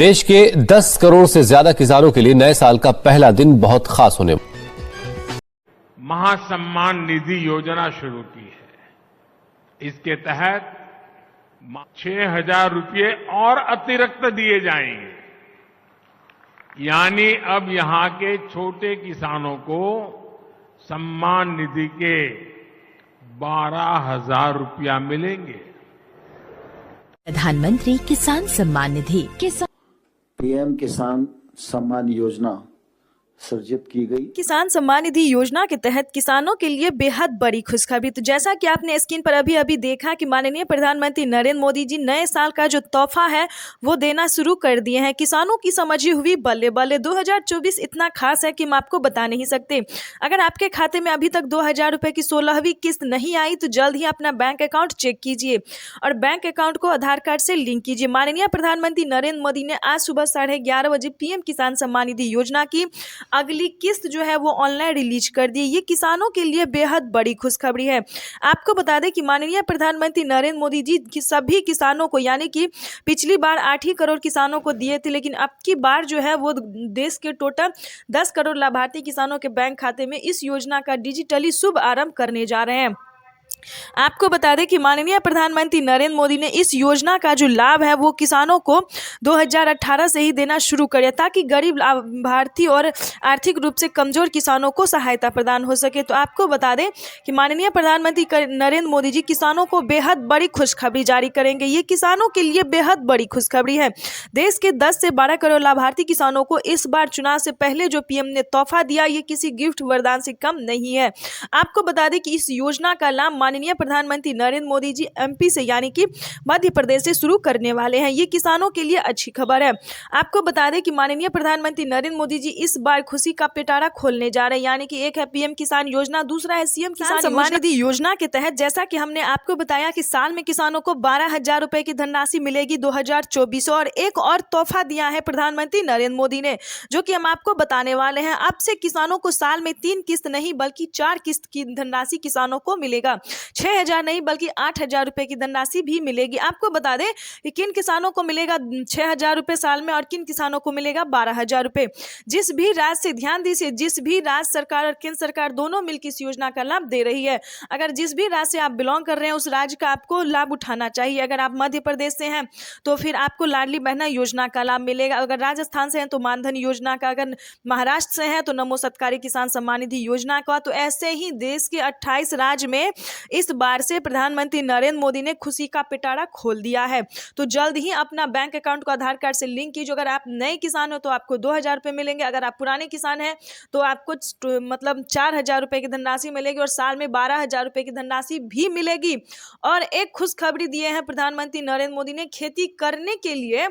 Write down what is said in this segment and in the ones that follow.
देश के 10 करोड़ से ज्यादा किसानों के लिए नए साल का पहला दिन बहुत खास होने महासम्मान निधि योजना शुरू की है। इसके तहत 6,000 रुपये और अतिरिक्त दिए जाएंगे। यानी अब यहां के छोटे किसानों को सम्मान निधि के 12,000 रुपया मिलेंगे। प्रधानमंत्री किसान सम्मान निधि पीएम किसान सम्मान योजना सृजित की गई। किसान सम्मान निधि योजना के तहत किसानों के लिए बेहद बड़ी खुशखबरी। तो जैसा कि आपने स्क्रीन पर अभी देखा कि माननीय प्रधानमंत्री नरेंद्र मोदी जी नए साल का जो तोहफा है वो देना शुरू कर दिए हैं। किसानों की समझी हुई बल्ले बल्ले 2024 इतना खास है कि हम आपको बता नहीं सकते। अगर आपके खाते में अभी तक 2,000 रुपए की 16वीं किस्त नहीं आई तो जल्द ही अपना बैंक अकाउंट चेक कीजिए और बैंक अकाउंट को आधार कार्ड से लिंक कीजिए। माननीय प्रधानमंत्री नरेंद्र मोदी ने आज सुबह 11:30 बजे पीएम किसान सम्मान निधि योजना की अगली किस्त जो है वो ऑनलाइन रिलीज कर दी। ये किसानों के लिए बेहद बड़ी खुशखबरी है। आपको बता दें कि माननीय प्रधानमंत्री नरेंद्र मोदी जी की सभी किसानों को, यानी कि पिछली बार 8 ही करोड़ किसानों को दिए थे, लेकिन अब की बार जो है वो देश के टोटल 10 करोड़ लाभार्थी किसानों के बैंक खाते में इस योजना का डिजिटली शुभ आरंभ करने जा रहे हैं। आपको बता दें कि माननीय प्रधानमंत्री नरेंद्र मोदी ने इस योजना का जो लाभ है वो किसानों को 2018 से ही देना शुरू किया ताकि गरीब लाभार्थी और आर्थिक रूप से कमजोर किसानों को सहायता प्रदान हो सके। तो आपको बता दें कि माननीय प्रधानमंत्री नरेंद्र मोदी जी किसानों को बेहद बड़ी खुशखबरी जारी करेंगे। ये किसानों के लिए बेहद बड़ी खुशखबरी है। देश के 10 से 12 करोड़ लाभार्थी किसानों को इस बार चुनाव से पहले जो पीएम ने तोहफा दिया ये किसी गिफ्ट वरदान से कम नहीं है। आपको बता दें कि इस योजना का लाभ माननीय प्रधानमंत्री नरेंद्र मोदी जी एमपी से, यानी कि मध्य प्रदेश से शुरू करने वाले हैं। ये किसानों के लिए अच्छी खबर है। आपको बता दें कि माननीय प्रधानमंत्री नरेंद्र मोदी जी इस बार खुशी का पिटारा खोलने जा रहे हैं, यानी कि एक है पीएम किसान योजना, दूसरा है सीएम किसान सम्मान निधि योजना के तहत जैसा कि हमने आपको बताया कि साल में किसानों को 12,000 रुपए की धनराशि मिलेगी 2024। और एक और तोहफा दिया है प्रधानमंत्री नरेंद्र मोदी ने, जो कि हम आपको बताने वाले हैं। अब से किसानों को साल में 3 किस्त नहीं बल्कि 4 किस्त की धनराशि किसानों को मिलेगा। 6,000 नहीं बल्कि 8,000 रुपए की धनराशि भी मिलेगी। आपको बता दें कि किन किसानों को मिलेगा 6,000 रुपए साल में और किन किसानों को मिलेगा 12,000 रुपए। जिस भी राज्य से, ध्यान दीजिए, जिस भी राज्य सरकार और केंद्र सरकार दोनों मिलकर इस योजना का लाभ दे रही है। अगर जिस भी राज्य से आप बिलोंग कर रहे हैं उस राज्य का आपको लाभ उठाना चाहिए। अगर आप मध्य प्रदेश से हैं तो फिर आपको लाडली बहना योजना का लाभ मिलेगा। अगर राजस्थान से हैं तो मानधन योजना का, अगर महाराष्ट्र से हैं तो नमो सत्कारी किसान सम्मान निधि योजना का। तो ऐसे ही देश के 28 राज्य में इस बार से प्रधानमंत्री नरेंद्र मोदी ने खुशी का पिटारा खोल दिया है। तो जल्द ही अपना बैंक अकाउंट को आधार कार्ड से लिंक कीजिए। अगर आप नए किसान हो तो आपको 2,000 रुपए मिलेंगे। अगर आप पुराने किसान हैं तो आपको 4,000 रुपए की धनराशि मिलेगी और साल में 12,000 रुपए की धनराशि भी मिलेगी। और एक खुशखबरी दिए हैं प्रधानमंत्री नरेंद्र मोदी ने, खेती करने के लिए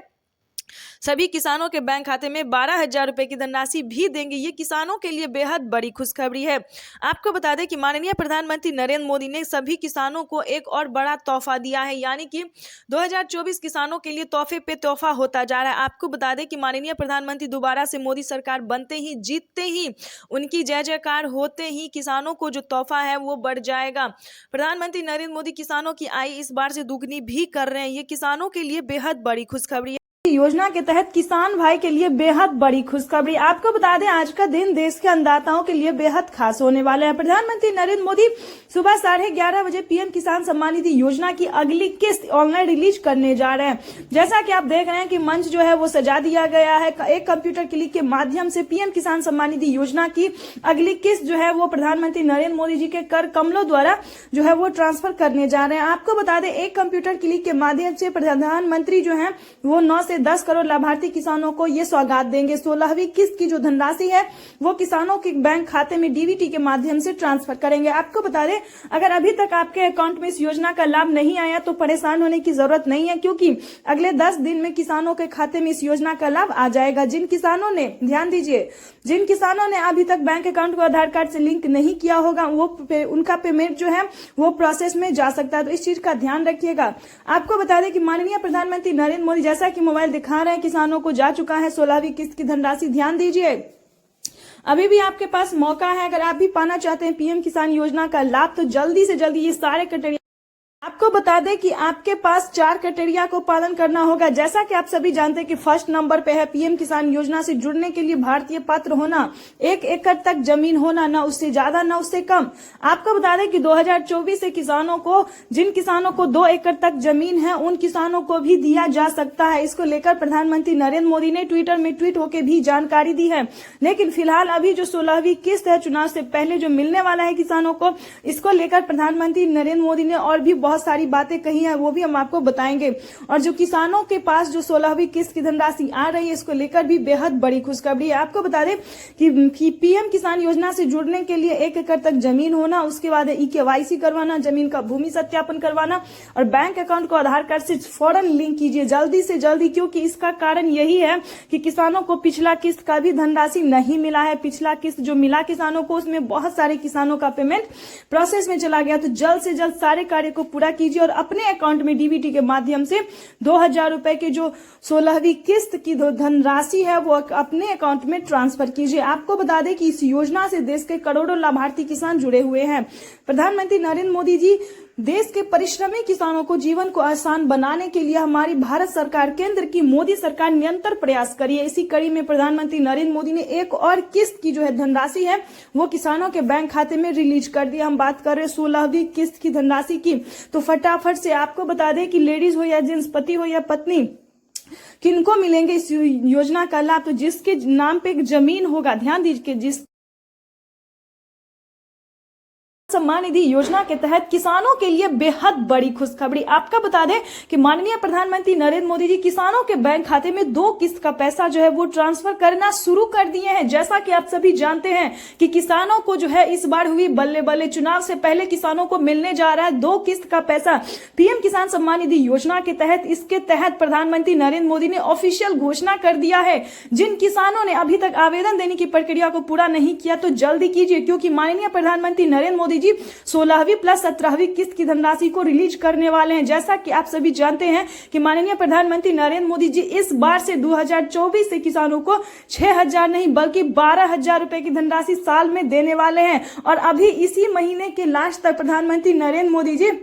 सभी किसानों के बैंक खाते में 12,000 रुपए की धनराशि भी देंगे। ये किसानों के लिए बेहद बड़ी खुशखबरी है। आपको बता दें कि माननीय प्रधानमंत्री नरेंद्र मोदी ने सभी किसानों को एक और बड़ा तोहफा दिया है, यानी कि 2024 किसानों के लिए तोहफे पे तोहफा होता जा रहा है। आपको बता दें कि माननीय प्रधानमंत्री दोबारा से मोदी सरकार बनते ही, जीतते ही, उनकी जय जयकार होते ही किसानों को जो तोहफा है वो बढ़ जाएगा। प्रधानमंत्री नरेंद्र मोदी किसानों की आय इस बार से दुगनी भी कर रहे हैं। ये किसानों के लिए बेहद बड़ी खुशखबरी है। योजना के तहत किसान भाई के लिए बेहद बड़ी खुशखबरी। आपको बता दें आज का दिन देश के अन्नदाताओं के लिए बेहद खास होने वाला है। प्रधानमंत्री नरेंद्र मोदी सुबह 11:30 बजे पीएम किसान सम्मान निधि योजना की अगली किस्त ऑनलाइन रिलीज करने जा रहे हैं। जैसा कि आप देख रहे हैं कि मंच जो है वो सजा दिया गया है। एक कंप्यूटर क्लिक के माध्यम से पीएम किसान सम्मान निधि योजना की अगली किस्त जो है वो प्रधानमंत्री नरेंद्र मोदी जी के कर कमलों द्वारा जो है वो ट्रांसफर करने जा रहे हैं। आपको बता दें एक कंप्यूटर क्लिक के माध्यम से प्रधानमंत्री जो है वो 9 से 10 करोड़ लाभार्थी किसानों को ये सौगात देंगे। 16वीं किस्त की जो धनराशि है वो किसानों के बैंक खाते में डीबीटी के माध्यम से ट्रांसफर करेंगे। आपको बता दें अगर अभी तक आपके अकाउंट में इस योजना का लाभ नहीं आया तो परेशान होने की जरूरत नहीं है, क्योंकि अगले 10 दिन में किसानों के खाते में इस योजना का लाभ आ जाएगा। जिन किसानों ने, ध्यान दीजिए, जिन किसानों ने अभी तक बैंक अकाउंट को आधार कार्ड से लिंक नहीं किया होगा वो उनका पेमेंट जो है वो प्रोसेस में जा सकता है। तो इस चीज का ध्यान रखिएगा। आपको बता दें कि माननीय प्रधानमंत्री नरेंद्र मोदी, जैसा कि मोबाइल दिखा रहे हैं, किसानों को जा चुका है 16वीं किस्त की धनराशि। ध्यान दीजिए, अभी भी आपके पास मौका है। अगर आप भी पाना चाहते हैं पीएम किसान योजना का लाभ तो जल्दी से जल्दी ये सारे क्राइटेरिया आपको बता दें कि आपके पास 4 क्राइटेरिया को पालन करना होगा। जैसा कि आप सभी जानते हैं कि फर्स्ट नंबर पे है पीएम किसान योजना से जुड़ने के लिए भारतीय पात्र होना, 1 एकड़ तक जमीन होना, ना उससे ज्यादा ना उससे कम। आपको बता दें कि 2024 से किसानों को, जिन किसानों को 2 एकड़ तक जमीन है उन किसानों को भी दिया जा सकता है। इसको लेकर प्रधानमंत्री नरेंद्र मोदी ने ट्विटर में ट्वीट होकर भी जानकारी दी है। लेकिन फिलहाल अभी जो 16वीं किस्त है चुनाव से पहले जो मिलने वाला है किसानों को, इसको लेकर प्रधानमंत्री नरेंद्र मोदी ने और भी बहुत सारी बातें कही है, वो भी हम आपको बताएंगे। और जो किसानों के पास जो 16वीं किस्त की धनराशि आ रही है, इसको लेकर भी बेहद बड़ी खुशखबरी है। आपको बता दें कि पीएम किसान योजना से जुड़ने के लिए 1 एकड़ तक जमीन होना, उसके बाद KYC करवाना, जमीन का भूमि सत्यापन करवाना और बैंक अकाउंट को आधार कार्ड से फौरन लिंक कीजिए जल्दी से जल्दी, क्योंकि इसका कारण यही है कि किसानों को पिछला किस्त का भी धनराशि नहीं मिला है। पिछला किस्त जो मिला किसानों को, उसमें बहुत सारे किसानों का पेमेंट प्रोसेस में चला गया। तो जल्द से जल्द सारे कार्य को पूरा कीजिए और अपने अकाउंट में डीबीटी के माध्यम से 2000 रुपए की जो 16वीं किस्त की धनराशि है वो अपने अकाउंट में ट्रांसफर कीजिए। आपको बता दें कि इस योजना से देश के करोड़ों लाभार्थी किसान जुड़े हुए हैं। प्रधानमंत्री नरेंद्र मोदी जी देश के परिश्रमी किसानों को जीवन को आसान बनाने के लिए हमारी भारत सरकार, केंद्र की मोदी सरकार निरंतर प्रयास करी है। इसी कड़ी में प्रधानमंत्री नरेंद्र मोदी ने एक और किस्त की जो है धनराशि है वो किसानों के बैंक खाते में रिलीज कर दी। हम बात कर रहे हैं 16वीं किस्त की धनराशि की। तो फटाफट से आपको बता दें कि लेडीज हो या जेंट्स, पति हो या पत्नी, किनको मिलेंगे इस योजना का लाभ। तो जिसके नाम पे एक जमीन होगा, ध्यान दीजिए, जिस सम्मान निधि योजना के तहत किसानों के लिए बेहद बड़ी खुशखबरी। आपका बता दें कि माननीय प्रधानमंत्री नरेंद्र मोदी जी किसानों के बैंक खाते में 2 किस्त का पैसा जो है वो ट्रांसफर करना शुरू कर दिए हैं। जैसा कि आप सभी जानते हैं कि किसानों को जो है इस बार हुई बल्ले बल्ले, चुनाव से पहले किसानों को मिलने जा रहा है 2 किस्त का पैसा पीएम किसान सम्मान निधि योजना के तहत। इसके तहत प्रधानमंत्री नरेंद्र मोदी ने ऑफिशियल घोषणा कर दिया है। जिन किसानों ने अभी तक आवेदन देने की प्रक्रिया को पूरा नहीं किया तो जल्दी कीजिए, क्योंकि माननीय प्रधानमंत्री नरेंद्र मोदी जी 16वीं प्लस 17वीं किस्त की धनराशि को रिलीज करने वाले हैं। जैसा कि आप सभी जानते हैं कि माननीय प्रधानमंत्री नरेंद्र मोदी जी इस बार से 2024 से किसानों को 6000 नहीं बल्कि 12000 रुपए की धनराशि साल में देने वाले हैं। और अभी इसी महीने के लास्ट तक प्रधानमंत्री नरेंद्र मोदी जी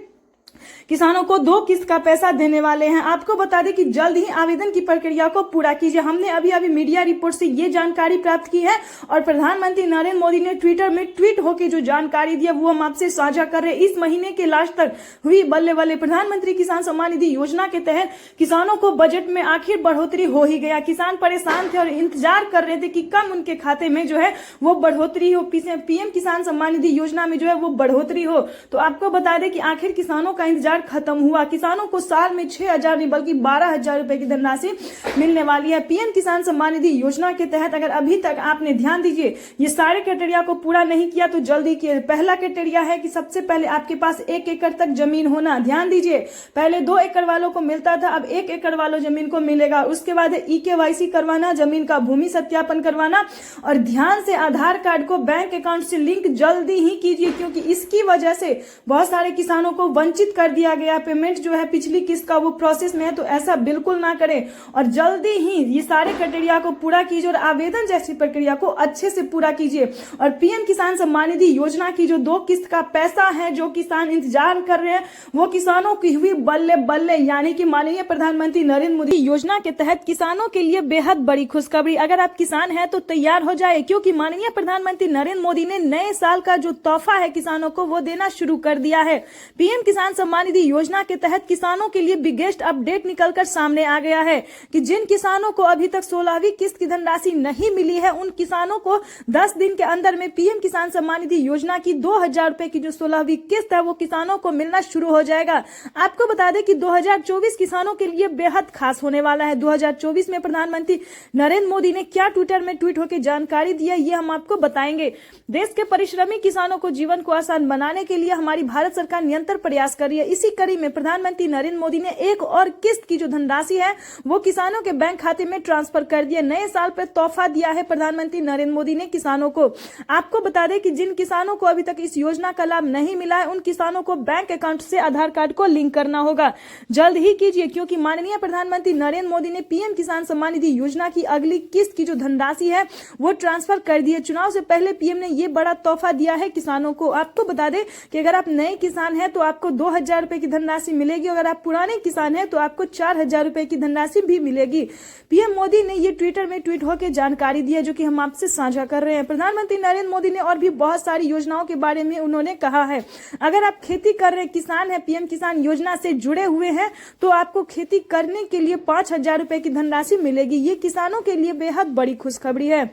किसानों को 2 किस्त का पैसा देने वाले हैं। आपको बता दें कि जल्द ही आवेदन की प्रक्रिया को पूरा कीजिए। हमने अभी अभी मीडिया रिपोर्ट से ये जानकारी प्राप्त की है और प्रधानमंत्री नरेंद्र मोदी ने ट्विटर में ट्वीट होकर जो जानकारी दी है वो हम आपसे साझा कर रहे हैं। इस महीने के लास्ट तक हुई बल्ले बल्ले प्रधानमंत्री किसान सम्मान निधि योजना के तहत किसानों को बजट में आखिर बढ़ोतरी हो ही गया। किसान परेशान थे और इंतजार कर रहे थे कि कब उनके खाते में जो है वो बढ़ोतरी हो, पीएम किसान सम्मान निधि योजना में जो है वो बढ़ोतरी हो। तो आपको बता दें कि आखिर किसानों का इंतजार खत्म हुआ। किसानों को साल में 6000 नहीं बल्कि 12000 रुपए की धनराशि मिलने वाली है। पीएम किसान सम्मान निधि योजना के तहत अगर अभी तक आपने, ध्यान दीजिए, ये सारे क्राइटेरिया को पूरा नहीं किया तो जल्दी किए। पहला क्राइटेरिया है कि सबसे पहले आपके पास 1 एकड़ तक जमीन होना। ध्यान दीजिए, पहले 2 एकड़ वालों को मिलता था, अब 1 एकड़ वालों जमीन को मिलेगा। उसके बाद KYC करवाना, जमीन का भूमि सत्यापन करवाना और ध्यान से आधार कार्ड को बैंक अकाउंट से लिंक जल्दी ही कीजिए, क्योंकि इसकी वजह से बहुत सारे किसानों को वंचित कर दिया गया। पेमेंट जो है पिछली किस्त का वो प्रोसेस में है, तो ऐसा बिल्कुल ना करें और जल्दी ही ये सारे क्राइटेरिया को पूरा कीजिए और आवेदन जैसी प्रक्रिया को अच्छे से पूरा कीजिए। और पीएम किसान सम्मान निधि योजना की जो 2 किस्त का पैसा है, जो किसान इंतजार कर रहे हैं, वो किसानों की हुई बल्ले बल्ले, यानी कि माननीय प्रधानमंत्री नरेंद्र मोदी योजना के तहत किसानों के लिए बेहद बड़ी खुशखबरी। अगर आप किसान हैं तो तैयार हो जाए, क्योंकि माननीय प्रधानमंत्री नरेंद्र मोदी ने नए साल का जो तोहफा है किसानों को वो देना शुरू कर दिया है। पीएम किसान सम्मान निधि योजना के तहत किसानों के लिए बिगेस्ट अपडेट निकलकर सामने आ गया है कि जिन किसानों को अभी तक 16वीं किस्त की धनराशि नहीं मिली है, उन किसानों को 10 दिन के अंदर में पीएम किसान सम्मान निधि योजना की 2000 रुपए की जो 16वीं किस्त है वो किसानों को मिलना शुरू हो जाएगा। आपको बता दें कि 2024 किसानों के लिए बेहद खास होने वाला है। 2024 में प्रधानमंत्री नरेंद्र मोदी ने क्या ट्विटर में ट्वीट होकर जानकारी दी है, ये हम आपको बताएंगे। देश के परिश्रमी किसानों को जीवन को आसान बनाने के लिए हमारी भारत सरकार निरंतर प्रयास कर रही है। इसी कड़ी में प्रधानमंत्री नरेंद्र मोदी ने एक और किस्त की जो धनराशि है वो किसानों के बैंक खाते में ट्रांसफर कर दिया। नए साल पर तोहफा दिया है प्रधानमंत्री नरेंद्र मोदी ने किसानों को। आपको बता दें कि जिन किसानों को अभी तक इस योजना का लाभ नहीं मिला है, उन किसानों को बैंक अकाउंट से आधार कार्ड को लिंक करना होगा। जल्द ही कीजिए, क्योंकि माननीय प्रधानमंत्री नरेंद्र मोदी ने पीएम किसान सम्मान निधि योजना की अगली किस्त की जो धनराशि है वो ट्रांसफर कर दी है। चुनाव से पहले पीएम ने ये बड़ा तोहफा दिया है किसानों को। आपको बता दें कि अगर आप नए किसान हैं तो आपको 2000 रुपए की धनराशि मिलेगी। अगर आप पुराने किसान हैं तो आपको 4,000 रुपए की धनराशि भी मिलेगी। पीएम मोदी ने ये ट्विटर में ट्वीट होकर जानकारी दी है, जो कि हम आपसे साझा कर रहे हैं। प्रधानमंत्री नरेंद्र मोदी ने और भी बहुत सारी योजनाओं के बारे में उन्होंने कहा है। अगर आप खेती कर रहे किसान हैं, पीएम किसान योजना से जुड़े हुए हैं, तो आपको खेती करने के लिए 5,000 रुपए की धनराशि मिलेगी। ये किसानों के लिए बेहद बड़ी खुशखबरी है।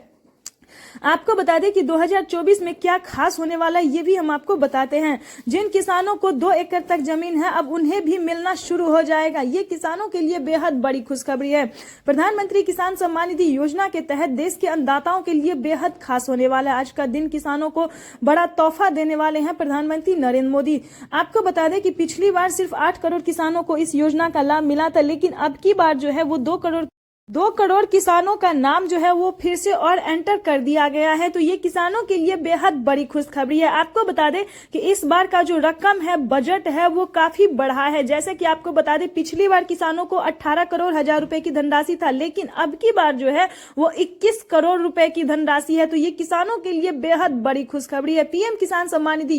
आपको बता दें कि 2024 में क्या खास होने वाला है, ये भी हम आपको बताते हैं। जिन किसानों को 2 एकड़ तक जमीन है, अब उन्हें भी मिलना शुरू हो जाएगा। ये किसानों के लिए बेहद बड़ी खुशखबरी है। प्रधानमंत्री किसान सम्मान निधि योजना के तहत देश के अन्नदाताओं के लिए बेहद खास होने वाला है। आज का दिन किसानों को बड़ा तोहफा देने वाले हैं प्रधानमंत्री नरेंद्र मोदी। आपको बता दें कि पिछली बार सिर्फ 8 करोड़ किसानों को इस योजना का लाभ मिला था, लेकिन अब की बार जो है वो 2 करोड़ किसानों का नाम जो है वो फिर से और एंटर कर दिया गया है। तो ये किसानों के लिए बेहद बड़ी खुशखबरी है। आपको बता दें कि इस बार का जो रकम है, बजट है, वो काफी बढ़ा है। जैसे कि आपको बता दें, पिछली बार किसानों को 18 करोड़ हजार रुपए की धनराशि था, लेकिन अब की बार जो है वो 21 करोड़ रुपए की धनराशि है। तो ये किसानों के लिए बेहद बड़ी खुशखबरी है। पीएम किसान सम्मान निधि